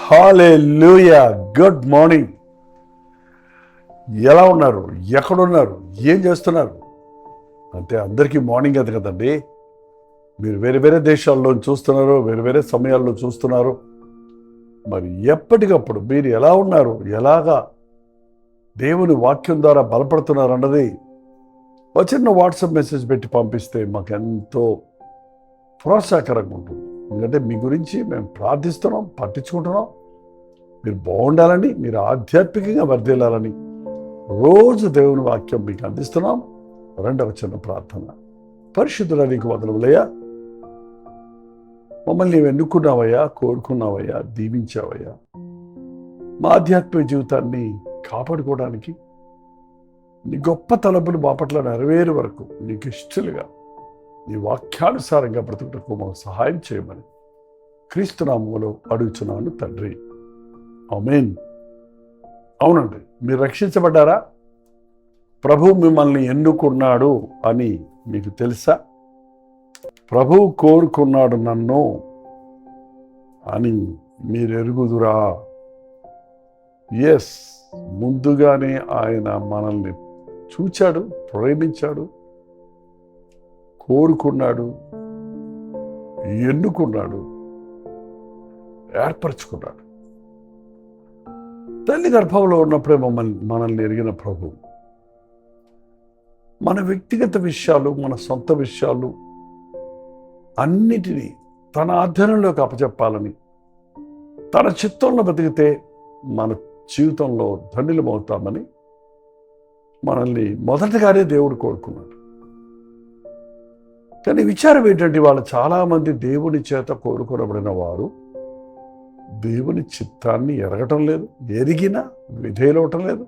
హల్లెలూయా. Good morning. ఎలా ఉన్నారు? ఎక్కడున్నారు? ఏం చేస్తున్నారు? అంటే అందరికీ మార్నింగ్ అది కదండి. మీరు వేరే వేరే దేశాల్లో చూస్తున్నారు, వేరే వేరే సమయాల్లో చూస్తున్నారు. మరి ఎప్పటికప్పుడు మీరు ఎలా ఉన్నారు, ఎలాగా దేవుని వాక్యం ద్వారా బలపడుతున్నారు అన్నది ఒక చిన్న వాట్సాప్ మెసేజ్ పెట్టి పంపిస్తే మాకు ఎంతో ప్రోత్సాహకరంగా ఉంటుంది. ఎందుకంటే మీ గురించి మేము ప్రార్థిస్తున్నాం, పట్టించుకుంటున్నాం. మీరు బాగుండాలని, మీరు ఆధ్యాత్మికంగా వర్ధిల్లాలని రోజు దేవుని వాక్యం మీకు అందిస్తున్నాం. రెండవ చిన్న ప్రార్థన. పరిశుద్ధుడా, నీకు వందనములయ్యా. మమ్మల్ని నీవు ఎన్నుకున్నావయ్యా, కోరుకున్నావయ్యా, దీవించావయ్యా. మా ఆధ్యాత్మిక జీవితాన్ని కాపాడుకోవడానికి నీ గొప్ప తలపులు మా పట్ల నెరవేరు వరకు నీకు ఇష్టలుగా నీ వాక్యానుసారంగా బ్రతుకుటకు మాకు సహాయం చేయమని క్రీస్తు నామములో అడుగుచున్నాను తండ్రి. ఆమేన్. అవునండి, మీరు రక్షించబడ్డారా? ప్రభు మిమ్మల్ని ఎన్నుకున్నాడు అని మీకు తెలుసా? ప్రభువు కోరుకున్నాడు నన్ను అని మీరు ఎరుగుదురా? ఎస్, ముందుగానే ఆయన మనల్ని చూచాడు, ప్రేమించాడు, కోరుకున్నాడు, ఎన్నుకున్నాడు, ఏర్పరచుకున్నాడు. తల్లి గర్భంలో ఉన్నప్పుడే మనల్ని ఎరిగిన ప్రభు మన వ్యక్తిగత విషయాలు, మన సొంత విషయాలు అన్నిటినీ తన అధ్యయనంలోకి అప్పచెప్పాలని, తన చిత్తంలో బతికితే మన జీవితంలో ధన్యులమవుతామని మనల్ని మొదటగానే దేవుడు కోరుకున్నాడు. కానీ విచారం ఏంటంటే, వాళ్ళు చాలామంది దేవుని చేత కోరుకోబడిన వారు దేవుని చిత్తాన్ని ఎరగటం లేదు, ఎరిగినా విధేయులవటం లేదు.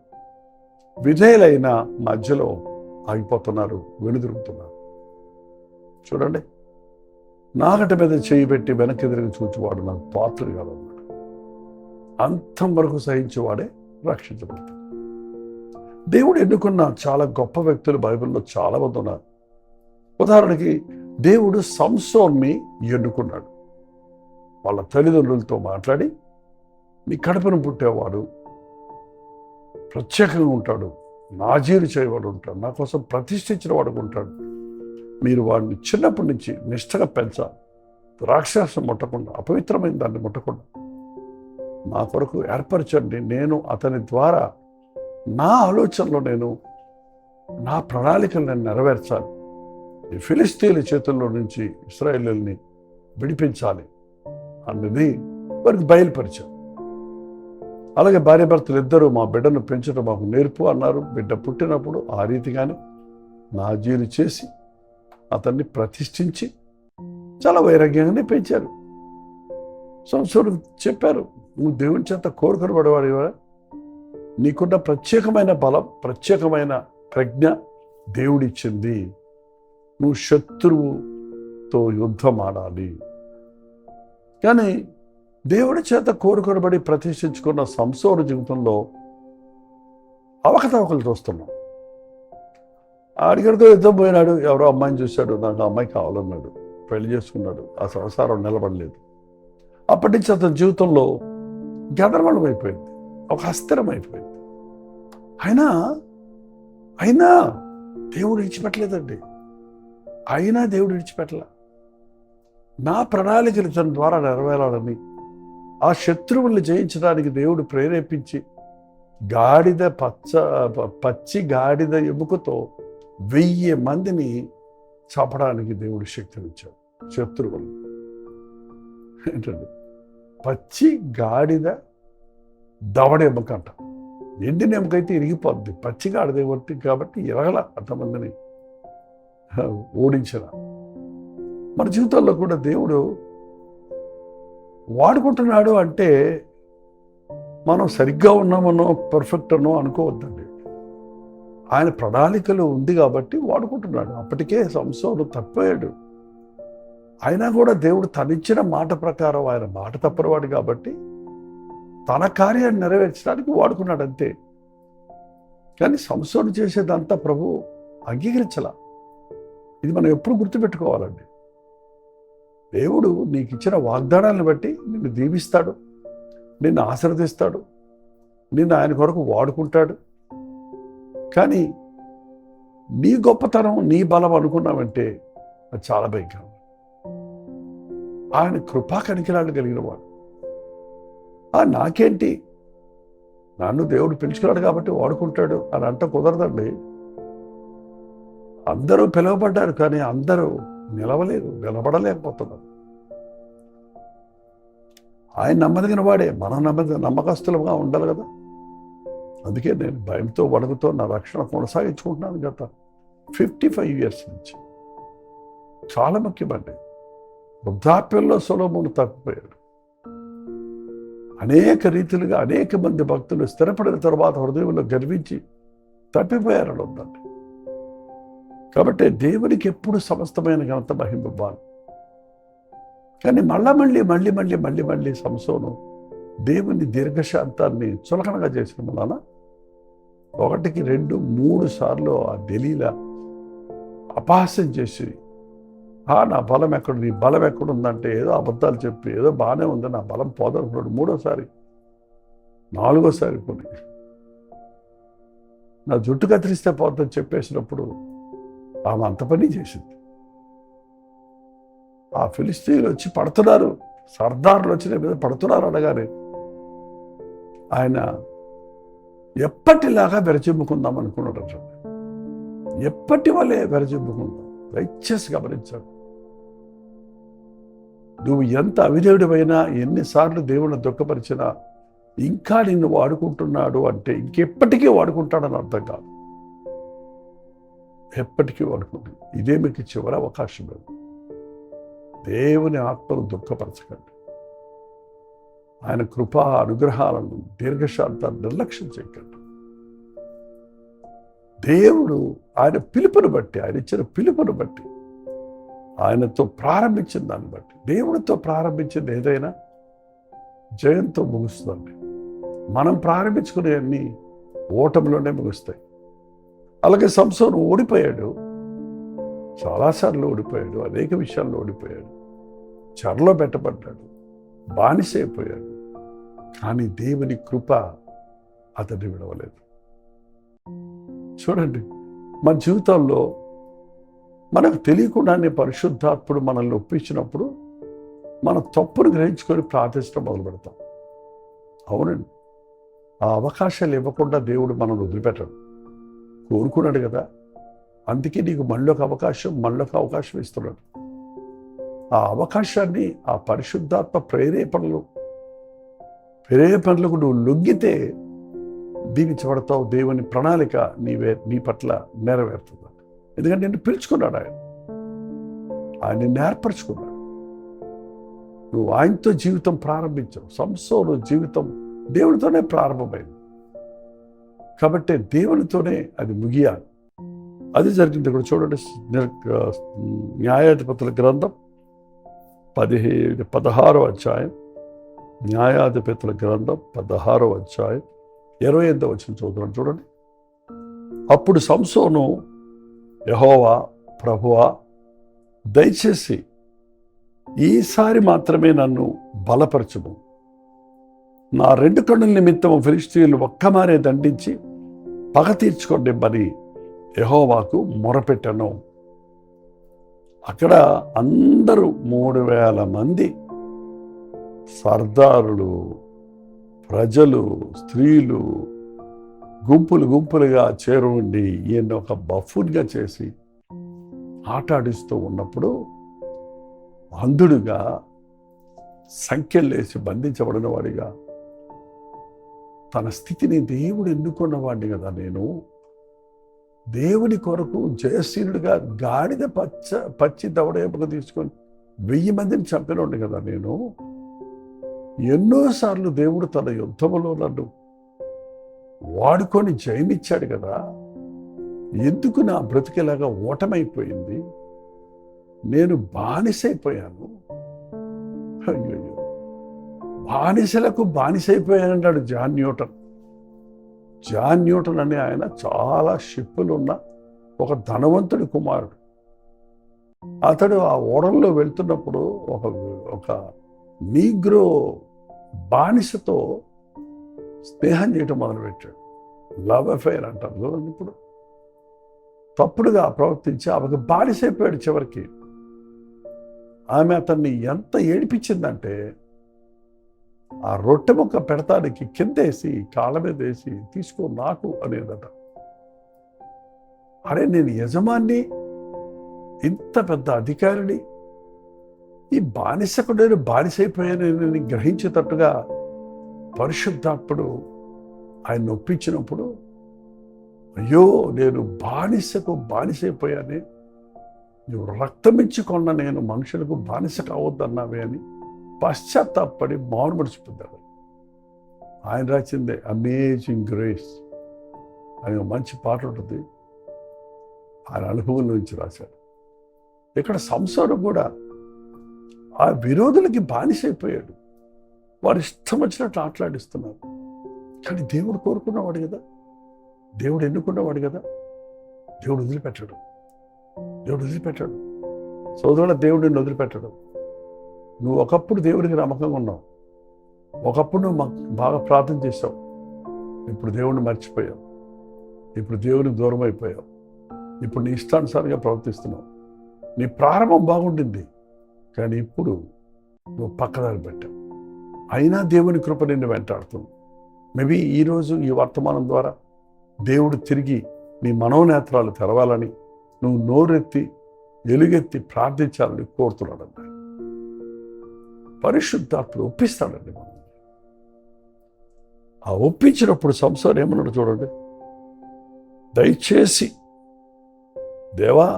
విధేయులైన మధ్యలో ఆగిపోతున్నారు, వెనుదిరుగుతున్నారు. చూడండి, నాగట మీద చేయి పెట్టి వెనక్కి తిరిగి చూచేవాడు నాకు పాత్రుడు కాదన్నాడు. అంతం వరకు సహించేవాడే రక్షించబడతాడు. దేవుడు ఎన్నుకున్న చాలా గొప్ప వ్యక్తులు బైబిల్లో చాలా మంది ఉన్నారు. ఉదాహరణకి దేవుడు సంసోన్ని ఎన్నుకున్నాడు. వాళ్ళ తల్లిదండ్రులతో మాట్లాడి, నీ కడుపును పుట్టేవాడు ప్రత్యేకంగా ఉంటాడు, నాజీరు చేయవాడు ఉంటాడు, నా కోసం ప్రతిష్ఠించిన వాడు ఉంటాడు. మీరు వాడిని చిన్నప్పటి నుంచి నిష్ఠగా పెంచాలి. రాక్షసం ముట్టకుండా, అపవిత్రమైన దాన్ని ముట్టకుండా నా కొరకు ఏర్పరచండి. నేను అతని ద్వారా నా ఆలోచనలో నా ప్రణాళికలు నేను నెరవేర్చాలి. ఈ ఫిలిస్తీన్ల చేతుల్లో నుంచి ఇశ్రాయేలుని విడిపించాలి అన్నది వారికి బయలుపరిచారు. అలాగే భార్యాభర్తలు ఇద్దరు మా బిడ్డను పెంచడం మాకు నేర్పు అన్నారు. బిడ్డ పుట్టినప్పుడు ఆ రీతిగానే నాజీరు చేసి అతన్ని ప్రతిష్ఠించి చాలా వైరాగ్యంగానే పెంచారు. సంవత్సరం చెప్పారు, నువ్వు దేవుని చేత కోరుకొనబడేవాడివా? నీకున్న ప్రత్యేకమైన బలం, ప్రత్యేకమైన ప్రజ్ఞ దేవుడిచ్చింది. నువ్వు శత్రువుతో యుద్ధం ఆడాలి. కానీ దేవుడి చేత కోరుకొనబడి ప్రతిష్ఠించుకున్న సంసోను జీవితంలో అవకతవకలు చూస్తున్నాం. ఆడిగడితో యుద్ధం పోయినాడు, ఎవరో అమ్మాయిని చూశాడు, నాకు ఆ అమ్మాయి కావాలన్నాడు, పెళ్లి చేసుకున్నాడు, ఆ సంసారం నిలబడలేదు. అప్పటి నుంచి అతని జీవితంలో గందరగోళం అయిపోయింది, ఒక అస్థిరం అయిపోయింది. అయినా దేవుడు విడిచిపెట్టలేదండి. దేవుడు విడిచిపెట్టలే. నా ప్రణాళికలు తన ద్వారా నెరవేరాలని, ఆ శత్రువుల్ని జయించడానికి దేవుడు ప్రేరేపించి పచ్చి గాడిద ఎముకతో 1000 మందిని చంపడానికి దేవుడు శక్తినిచ్చాడు. శత్రువులు ఏంటండి, పచ్చి గాడిద దవడ ఎముక అంట. ఎండిన ఎముకైతే ఇరిగిపోద్ది, పచ్చి గాడిద ఎముక కాబట్టి ఎరగల అంతమందిని ఓడించిన. మన జీవితాల్లో కూడా దేవుడు వాడుకుంటున్నాడు అంటే మనం సరిగ్గా ఉన్నామనో పర్ఫెక్ట్ అనో అనుకోవద్దండి. ఆయన ప్రణాళికలు ఉంది కాబట్టి వాడుకుంటున్నాడు. అప్పటికే సంసోను తప్పిపోయాడు. అయినా కూడా దేవుడు తనిచ్చిన మాట ప్రకారం, ఆయన మాట తప్పనివాడు కాబట్టి తన కార్యాన్ని నెరవేర్చడానికి వాడుకున్నాడు అంతే. కానీ సంసోను చేసేదంతా ప్రభు అంగీకరించాల. ఇది మనం ఎప్పుడు గుర్తుపెట్టుకోవాలండి. దేవుడు నీకు ఇచ్చిన వాగ్దానాలను బట్టి నిన్ను దీవిస్తాడు. నిన్ను ఆశీర్వదిస్తాడు, నిన్ను ఆయన కొరకు వాడుకుంటాడు. కానీ నీ గొప్పతనం, నీ బలం అనుకున్నావంటే అది చాలా భయంకరం. ఆయన కృపా కనికరాలు కలిగిన వాడు. నాకేంటి, నన్ను దేవుడు పిలుచుకున్నాడు కాబట్టి వాడుకుంటాడు అని అంట కుదరదండి. అందరూ పిలువబడ్డారు, కానీ అందరూ నిలబడలేకపోతున్నారు. ఆయన నమ్మదగిన వాడే, మనం నమ్మకస్తులుగా ఉండాలి కదా. అందుకే నేను భయంతో వణుకుతో నా రక్షణ కొనసాగించుకుంటున్నాను గత 55 years నుంచి. చాలా ముఖ్యమండి. వృద్ధాప్యంలో సొలొమోను తప్పిపోయాడు. అనేక రీతిలుగా అనేక మంది భక్తులు స్థిరపడిన తర్వాత హృదయంలో గర్వించి తప్పిపోయారు ఉందండి. కాబట్టి దేవునికి ఎప్పుడు సమస్తమైన ఘనత మహిమ ఇవ్వాలి. కానీ మళ్ళీ సంసోను దేవుని దీర్ఘశాంతాన్ని చులకనగా చేసిన వలన 1, 2, 3 సార్లు ఆ దెలీలా అపహాస్యం చేసి, నా బలం ఎక్కడ, నీ బలం ఎక్కడుందంటే ఏదో అబద్ధాలు చెప్పి ఏదో బాగానే ఉంది, నా బలం పోదనుకున్నాడు. 3వసారి 4వసారి కొని నా జుట్టు కత్తిరిస్తే పోద్దని చెప్పేసినప్పుడు ఆమె అంత పని చేసింది. ఆ ఫిలిస్తీన్లు వచ్చి పడుతున్నారు, సర్దార్లు వచ్చి మీద పడుతున్నారు అనగానే ఆయన ఎప్పటిలాగా వెరజిమ్ముకుందాం అనుకున్నాడు. ఎప్పటి వల్లే వెరజిమ్ముకుందాం. దయచేసి గమనించాడు. నువ్వు ఎంత అవిధేయుడివైనా, ఎన్నిసార్లు దేవుని దుఃఖపరిచినా ఇంకా నిన్ను వాడుకుంటున్నాడు అంటే ఇంకెప్పటికీ వాడుకుంటాడని అర్థం కాదు. ఎప్పటికీ వాడుకుంటుంది. ఇదే మీకు చివరి అవకాశం. దేవుని ఆత్మను దుఃఖపరచకండి. ఆయన కృపా అనుగ్రహాలను, దీర్ఘశాంతాన్ని నిర్లక్ష్యం చేయకండి. దేవుడు ఆయన పిలుపును బట్టి, ఆయన ఇచ్చిన పిలుపును బట్టి, ఆయనతో ప్రారంభించిన దాన్ని బట్టి, దేవుడితో ప్రారంభించింది ఏదైనా జయంతో ముగుస్తుందండి. మనం ప్రారంభించుకునే అన్ని ఓటమిలోనే ముగుస్తాయి. అలాగే సంసోను ఓడిపోయాడు, చాలాసార్లు ఓడిపోయాడు, అనేక విషయాల్లో ఓడిపోయాడు, చెరలో పెట్టబడ్డాడు, బానిస అయిపోయాడు. కానీ దేవుని కృప అతన్ని విడవలేదు. చూడండి, మన జీవితంలో మనకు తెలియకుండానే పరిశుద్ధాత్ముడు మనల్ని ఒప్పించినప్పుడు మన తప్పును గ్రహించుకొని ప్రార్థించడం మొదలు పెడతాం. అవునండి, ఆ అవకాశాలు ఇవ్వకుండా దేవుడు మనల్ని వదిలిపెట్టడు. కోరుకున్నాడు కదా, అందుకే నీకు మళ్ళొక అవకాశం ఇస్తున్నాడు. ఆ అవకాశాన్ని, ఆ పరిశుద్ధాత్మ ప్రేరేపణలకు నువ్వు లొంగితే దీవించబడతావు. దేవుని ప్రణాళిక నీ పట్ల నెరవేరుతుంది. ఎందుకంటే నిన్ను పిలుచుకున్నాడు ఆయన నిన్ను ఏర్పరచుకున్నాడు. నువ్వు ఆయనతో జీవితం ప్రారంభించావు. సంసోను జీవితం దేవునితోనే ప్రారంభమైంది కాబట్టి దేవునితోనే అది ముగియాలి. అది జరిగింది. ఇక్కడ చూడండి, న్యాయాధిపతుల గ్రంథం 16వ అధ్యాయం, న్యాయాధిపతుల గ్రంథం 16వ అధ్యాయం 28వ వచనం చదువుతున్నాను చూడండి. అప్పుడు సంసోను, యెహోవా ప్రభువా, దయచేసి ఈసారి మాత్రమే నన్ను బలపరచుము. నా 2 కన్నుల నిమిత్తము ఫిలిష్తీయులు ఒక్కమారే దండించి పగ తీర్చుకోండిమ్మని యెహోవాకు మొరపెట్టను. అక్కడ అందరూ 3000 మంది సర్దారులు, ప్రజలు, స్త్రీలు గుంపులుగా చేరుండి ఈయన ఒక బఫూన్గా చేసి ఆటాడిస్తూ ఉన్నప్పుడు అంధుడుగా, సంఖ్యలేసి బంధించబడిన వాడిగా, తన స్థితిని దేవుడు ఎన్నుకున్నవాడిని కదా నేను, దేవుని కొరకు జయశీలుడిగా గాడిద పచ్చి దవడేపక తీసుకొని 1000 మందిని చంపినోండి కదా నేను. ఎన్నోసార్లు దేవుడు తన యుద్ధములో నన్ను వాడుకొని జయమిచ్చాడు కదా. ఎందుకు నా బ్రతికేలాగా ఓటమైపోయింది? నేను బానిసైపోయాను. అయ్యో, బానిసలకు బానిసైపోయానన్నాడు జాన్ న్యూటన్ అనే ఆయన చాలా షిప్పులున్న ఒక ధనవంతుడి కుమారుడు. అతడు ఆ ఓడల్లో వెళ్తున్నప్పుడు ఒక నీగ్రో బానిసతో స్నేహం చేయటం మొదలుపెట్టాడు. లవ్ అఫైర్ అంటారు చూడండి. ఇప్పుడు తప్పుడుగా ప్రవర్తించి ఆమెకు బానిసైపోయాడు. చివరికి ఆమె అతన్ని ఎంత ఏడిపించిందంటే ఆ రొట్టె ముక్క పెడతానికి కిందేసి కాళ్ళ మీద వేసి తీసుకో నాకు అనేదట. అరే నేను యజమాన్ని, ఇంత పెద్ద అధికారిని, ఈ బానిసకు నేను బానిసైపోయానని గ్రహించేటట్టుగా పరిశుద్ధాత్ముడు ఆయన ఒప్పించినప్పుడు, అయ్యో నేను బానిసకు బానిసైపోయానే, నువ్వు రక్తమిచ్చి కొన్న నేను మనుషులకు బానిస కావద్దన్నావే అని పశ్చాత్తాపడి మారుమడిచి పొందాడు. ఆయన రాసిందే అమేజింగ్ గ్రేస్ అని మంచి పాట ఉంటుంది. ఆయన అనుభవం నుంచి రాశాడు. ఇక్కడ సంసారం కూడా ఆ విరోధులకి బానిసైపోయాడు. వారు ఇష్టం వచ్చినట్టు ఆటలాడిస్తున్నారు. కానీ దేవుడు కోరుకున్నవాడు కదా, దేవుడు ఎన్నుకున్నవాడు కదా, దేవుడు వదిలిపెట్టాడు. దేవుడు వదిలిపెట్టాడు. సోదరుల దేవుడు నిన్ను వదిలిపెట్టాడు. నువ్వు ఒకప్పుడు దేవుడికి నమ్మకంగా ఉన్నావు, ఒకప్పుడు నువ్వు బాగా ప్రార్థన చేసావు, ఇప్పుడు దేవుడిని మర్చిపోయావు, ఇప్పుడు దేవునికి దూరం అయిపోయావు, ఇప్పుడు నీ ఇష్టానుసారంగా ప్రవర్తిస్తున్నావు. నీ ప్రారంభం బాగుండింది, కానీ ఇప్పుడు నువ్వు పక్కదారి పెట్టావు. అయినా దేవుని కృప నిన్ను వెంటాడుతుంది. మేబీ ఈరోజు ఈ వర్తమానం ద్వారా దేవుడు తిరిగి నీ మనోనేత్రాలు తెరవాలని, నువ్వు నోరెత్తి ఎలుగెత్తి ప్రార్థించాలని కోరుతున్నాడన్న పరిశుద్ధాత్ముడు ఒప్పిస్తాడండి మనం. ఆ ఒప్పించినప్పుడు సంసారం ఏమన్నాడు చూడండి, దయచేసి దేవా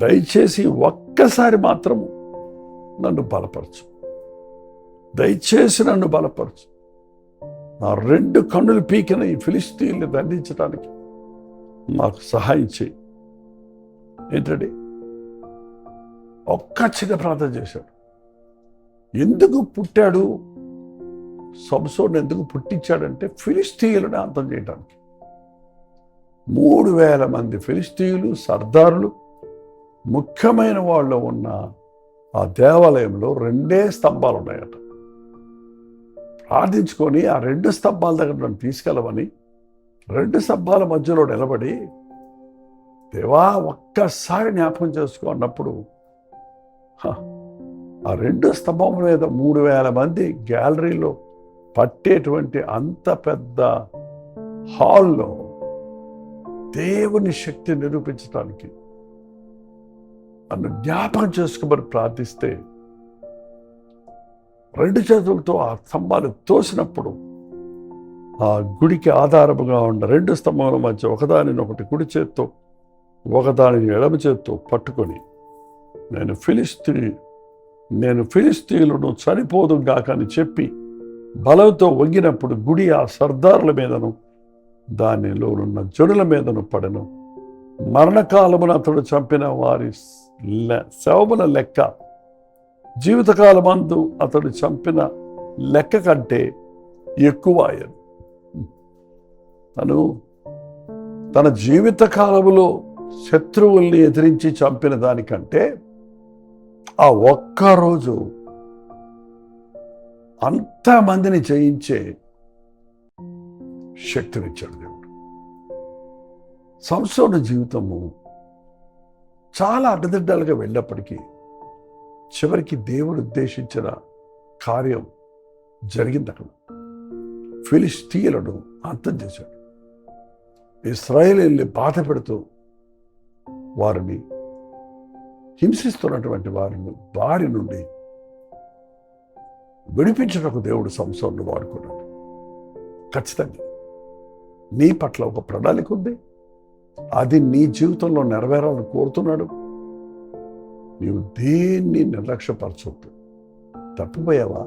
దయచేసి ఒక్కసారి మాత్రము నన్ను బలపరచు, దయచేసి నన్ను బలపరచు, నా 2 కన్నులు పీకిన ఈ ఫిలిష్తీయుల్ని దండించడానికి నాకు సహాయం చేయి. ఏంటండి, ఒక్క చిన్న ప్రార్థన చేశాడు. ఎందుకు పుట్టాడు సంసోను, ఎందుకు పుట్టించాడంటే ఫిలిష్తీయులను అంతం చేయడానికి. 3,000 మంది ఫిలిష్తీయులు సర్దారులు ముఖ్యమైన వాళ్ళు ఉన్న ఆ దేవాలయంలో 2 స్తంభాలు ఉన్నాయట. ప్రార్థించుకొని ఆ 2 స్తంభాల దగ్గర నన్ను తీసుకెళ్ళమని 2 స్తంభాల మధ్యలో నిలబడి, దేవా ఒక్కసారి జ్ఞాపకం చేసుకో అన్నప్పుడు ఆ 2 స్తంభం మీద 3,000 మంది గ్యాలరీలో పట్టేటువంటి అంత పెద్ద హాల్లో దేవుని శక్తి నిరూపించడానికి నన్ను జ్ఞాపకం చేసుకోమని ప్రార్థిస్తే 2 చేతులతో ఆ స్తంభాలు తోసినప్పుడు ఆ గుడికి ఆధారముగా ఉన్న 2 స్తంభాల మధ్య ఒకదానిని ఒకటి కుడి చేత్తో ఒకదానిని ఎడమ చేత్తో పట్టుకొని నేను ఫిలిష్తీయులను చనిపోదు గాక అని చెప్పి బలంతో వంగినప్పుడు గుడి ఆ సర్దారుల మీదను దానిలో ఉన్న జనుల మీదను పడెను. మరణకాలమున అతడు చంపిన వారి శవముల లెక్క జీవితకాలమందు అతడు చంపిన లెక్క కంటే ఎక్కువ అయ్యాను. తన జీవితకాలములో శత్రువుల్ని ఎదిరించి చంపిన దానికంటే ఆ ఒక్కరోజు అంతమందిని జయించే శక్తినిచ్చాడు దేవుడు. సంసోను జీవితము చాలా అడ్డదిడ్డాలుగా వెళ్ళినప్పటికీ చివరికి దేవుడు ఉద్దేశించిన కార్యం జరిగింది. అక్కడ ఫిలిష్తీయులను అంతం చేశాడు. ఇశ్రాయేలీయుల్ని బాధ పెడుతూ వారిని హింసిస్తున్నటువంటి వారి నుండి విడిపించడానికి దేవుడు సంసోనును వాడుకున్నాడు. ఖచ్చితంగా నీ పట్ల ఒక ప్రణాళిక ఉంది, అది నీ జీవితంలో నెరవేరాలని కోరుతున్నాడు. నీవు దేన్ని నిర్లక్ష్యపరచవద్దు. తప్పిపోయావా,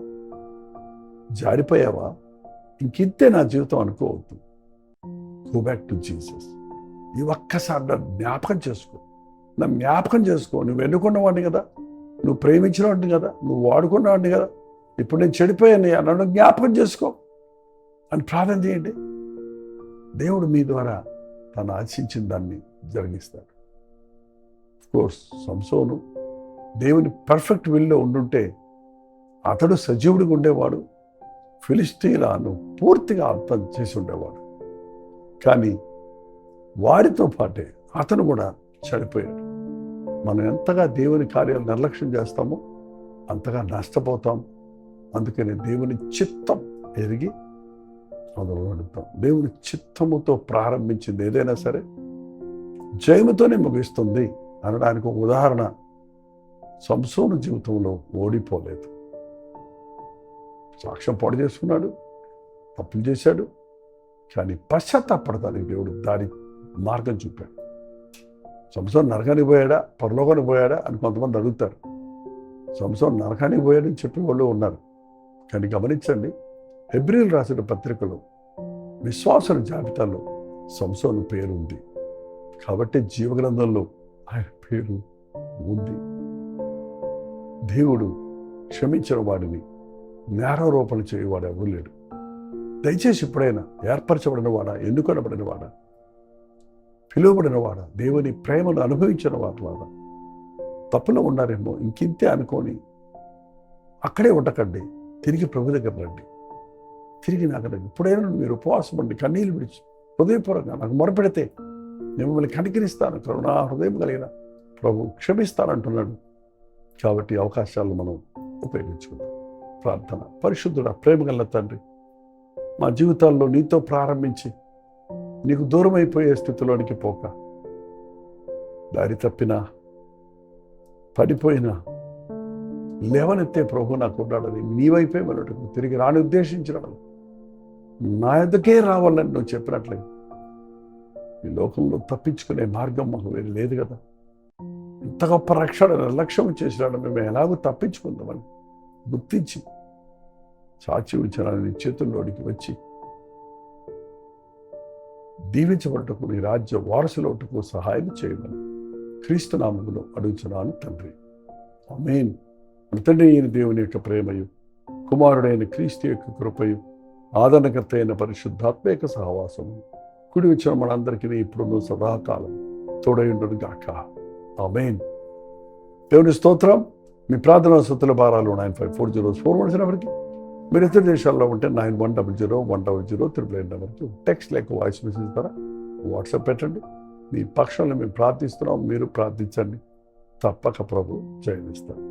జారిపోయావా, ఇంకింతే నా జీవితం అనుకోవద్దు. Go back to Jesus. ఈ ఒక్కసారి నన్ను జ్ఞాపకం చేసుకో, నువ్వు ఎన్నుకున్నవాడిని కదా, నువ్వు ప్రేమించినవాడిని కదా, నువ్వు వాడుకున్నవాడిని కదా, ఇప్పుడు నేను చెడిపోయాను, నన్ను జ్ఞాపకం చేసుకో అని ప్రార్థన చేయండి. దేవుడు మీ ద్వారా తను ఆశించిన దాన్ని జరిగిస్తాడు. కోర్స్ సంసోను దేవుని పర్ఫెక్ట్ విల్లో ఉండుంటే అతడు సజీవుడిగా ఉండేవాడు, ఫిలిష్తీయులను పూర్తిగా అంతం చేసి ఉండేవాడు. కానీ వారితో పాటే అతను కూడా చనిపోయాడు. మనం ఎంతగా దేవుని కార్యాలు నిర్లక్ష్యం చేస్తామో అంతగా నష్టపోతాం. అందుకని దేవుని చిత్తం ఎరిగి మొదలు పెడతాం. దేవుని చిత్తముతో ప్రారంభించింది ఏదైనా సరే జయముతోనే ముగిస్తుంది అనడానికి ఒక ఉదాహరణ, సంసోను జీవితంలో ఓడిపోలేదు. సాక్ష్యం పాడు చేసుకున్నాడు, తప్పులు చేశాడు, కానీ పశ్చాత్తాపడతానికి దేవుడు దారి మార్గం చూపాడు. సంసోను నరకానికి పోయాడా, పరలోకానికి పోయాడా అని కొంతమంది అడుగుతారు. సంసోను నరకానికి పోయాడని చెప్పేవాళ్ళు ఉన్నారు. కానీ గమనించండి, హెబ్రీలు రాసిన పత్రికలో విశ్వాసుల జాబితాలో సంసోను పేరు ఉంది. కాబట్టి జీవగ్రంథంలో ఆయన పేరు ఉంది. దేవుడు క్షమించిన వాడిని నేరారోపణ చేయవాడు ఎవరు లేడు. దయచేసి ఎప్పుడైనా ఏర్పరచబడిన వాడా, ఎన్నుకొనబడిన వాడా, పిలువబడిన వాడా, దేవుని ప్రేమను అనుభవించిన వాడా తప్పులో ఉన్నారేమో ఇంకింతే అనుకొని అక్కడే ఉండకండి. తిరిగి ప్రభు దగ్గర రండి. తిరిగి నాకు ఎప్పుడైనా మీరు ఉపవాసం ఉండి కన్నీళ్ళు విడిచి హృదయపూర్వకంగా నాకు మొరపెడితే నేను మిమ్మల్ని కనికరిస్తాను, కరుణా హృదయం కలిగిన ప్రభు క్షమిస్తానంటున్నాడు. కాబట్టి అవకాశాలను మనం ఉపయోగించుకుందాం. ప్రార్థన. పరిశుద్ధుడా, ప్రేమగల తండ్రి, మా జీవితాల్లో నీతో ప్రారంభించి నీకు దూరం అయిపోయే స్థితిలోనికి పోక, దారి తప్పినా పడిపోయినా లేవనెత్తే ప్రభు నాకు ఉన్నాడని నీ వైపే వెళ్ళటకు తిరిగి రాని ఉద్దేశించడం నా ఎద్దకే రావాలని నువ్వు చెప్పినట్లే ఈ లోకంలో తప్పించుకునే మార్గం మాకు వేరు లేదు కదా. ఇంత గొప్ప రక్షణ నిర్లక్ష్యం చేసినాడు, మేము ఎలాగో తప్పించుకుందామని గుర్తించి సాక్షి ఉంచాలని నీ చేతుల్లోనికి వచ్చి దీవించబడటకు నీ రాజ్య వారసులవుటకు సహాయం చేయమని క్రీస్తు నామములో అడుగుచున్నాను తండ్రి. ఆమేన్. తండ్రి అయిన దేవుని యొక్క ప్రేమయు, కుమారుడైన క్రీస్తు యొక్క కృపయు, ఆదరణకర్త అయిన పరిశుద్ధాత్మ యొక్క సహవాసము కుడి వచ్చిన మనందరికీ ఇప్పుడు సదాకాలం తోడయుండును గాక. ఆమేన్. దేవుని స్తోత్రం. మీ ప్రార్థనా సుతుల భారాలు 954041 నెంబర్కి, మీరు ఇతర దేశాల్లో ఉంటే 91001000 నెంబర్కి టెక్స్ట్ లేక వాయిస్ మెసేజ్ ద్వారా వాట్సాప్ పెట్టండి. మీ పక్షంలో మేము ప్రార్థిస్తున్నాం, మీరు ప్రార్థించండి. తప్పక ప్రభు జయమిస్తారు.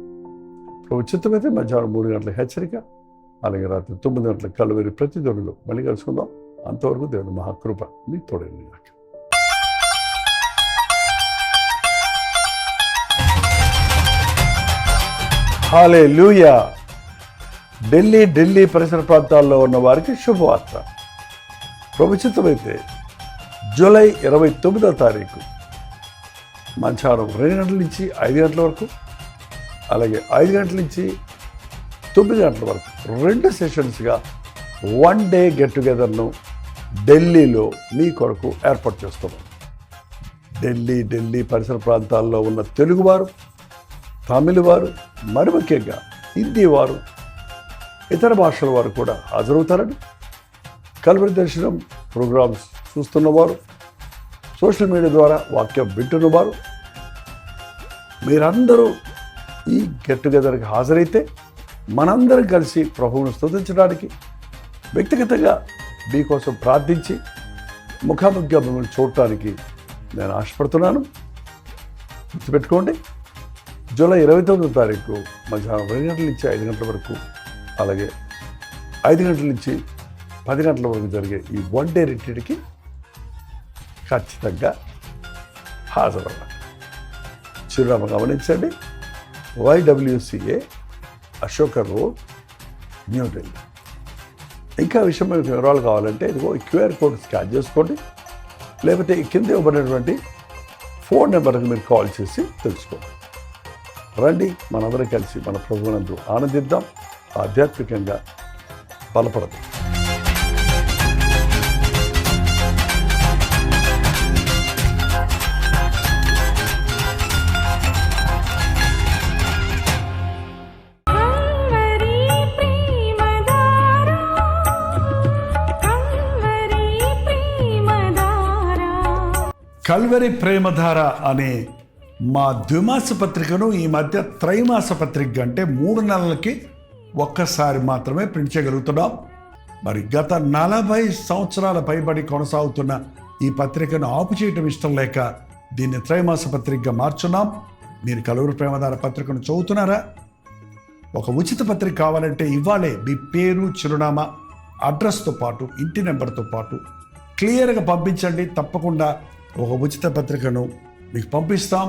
ప్రభు చిత్తమైతే మధ్యాహ్నం 3 గంటల హెచ్చరిక, అలాగే రాత్రి 9 గంటల కలువరి ప్రతి దొరిలో మళ్ళీ కలుసుకుందాం. అంతవరకు దేవుని మహాకృప మీ తోడైంది. హల్లెలూయా. ఢిల్లీ పరిసర ప్రాంతాల్లో ఉన్న వారికి శుభవార్త. ప్రభు చిత్తమైతే జూలై 29వ తారీఖు మధ్యాహ్నం 2 గంటల నుంచి 5 గంటల వరకు, అలాగే 5 గంటల నుంచి 9 గంటల వరకు 2 సెషన్స్గా 1 డే గెట్ టుగెదర్ను ఢిల్లీలో మీ కొరకు ఏర్పాటు చేస్తున్నాం. ఢిల్లీ పరిసర ప్రాంతాల్లో ఉన్న తెలుగువారు, తమిళ వారు, మరి ముఖ్యంగా హిందీ వారు, ఇతర భాషల వారు కూడా హాజరవుతారని, కల్వరి దర్శనం ప్రోగ్రామ్స్ చూస్తున్నవారు, సోషల్ మీడియా ద్వారా వాక్యం వింటున్నవారు, మీరందరూ ఈ గెట్ టుగెదర్కి హాజరైతే మనందరం కలిసి ప్రభువును స్తుతించడానికి, వ్యక్తిగతంగా మీకోసం ప్రార్థించి ముఖాముఖిగా మిమ్మల్ని చూడటానికి నేను ఆశపడుతున్నాను. గుర్తుపెట్టుకోండి, జూలై 29వ తారీఖు మధ్యాహ్నం 2 గంటల నుంచి 5 గంటల వరకు, అలాగే 5 గంటల నుంచి 10 గంటల వరకు జరిగే ఈ 1 డే రిట్రీట్కి ఖచ్చితంగా హాజరవ్వాలి. చిరునామా గమనించండి, YWCA అశోక రోడ్, న్యూఢిల్లీ. ఇంకా విషయం మీకు వివరాలు కావాలంటే ఇదిగో QR కోడ్ స్కాన్ చేసుకోండి, లేకపోతే కింద ఇవ్వబడినటువంటి ఫోన్ నెంబర్కి మీరు కాల్ చేసి తెలుసుకోండి. రండి, మనందరం కలిసి మన ప్రభువునందు ఆనందిద్దాం, ఆధ్యాత్మికంగా బలపడదాం. కల్వరి ప్రేమధార అనే మా ద్విమాస పత్రికను ఈ మధ్య త్రైమాస పత్రిక అంటే 3 నెలలకి ఒక్కసారి మాత్రమే ప్రింట్ చేయగలుగుతున్నాం. మరి గత 40 సంవత్సరాల పైబడి కొనసాగుతున్న ఈ పత్రికను ఆపు చేయటం ఇష్టం లేక దీన్ని త్రైమాస పత్రికగా మార్చున్నాం. మీరు కలువరి ప్రేమధార పత్రికను చదువుతున్నారా? ఒక ఉచిత పత్రిక కావాలంటే ఇవ్వాలే మీ పేరు, చిరునామా, అడ్రస్తో పాటు ఇంటి నెంబర్తో పాటు క్లియర్గా పంపించండి. తప్పకుండా ఒక ఉచిత పత్రికను మీకు పంపిస్తాం.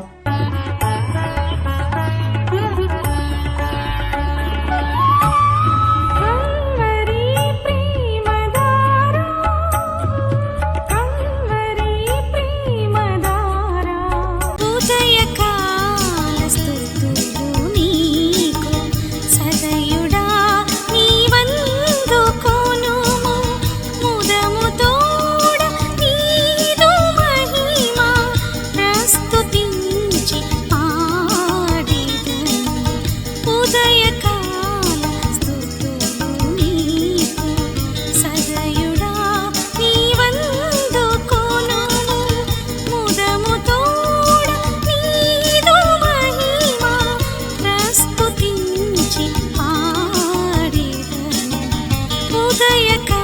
ఉదయక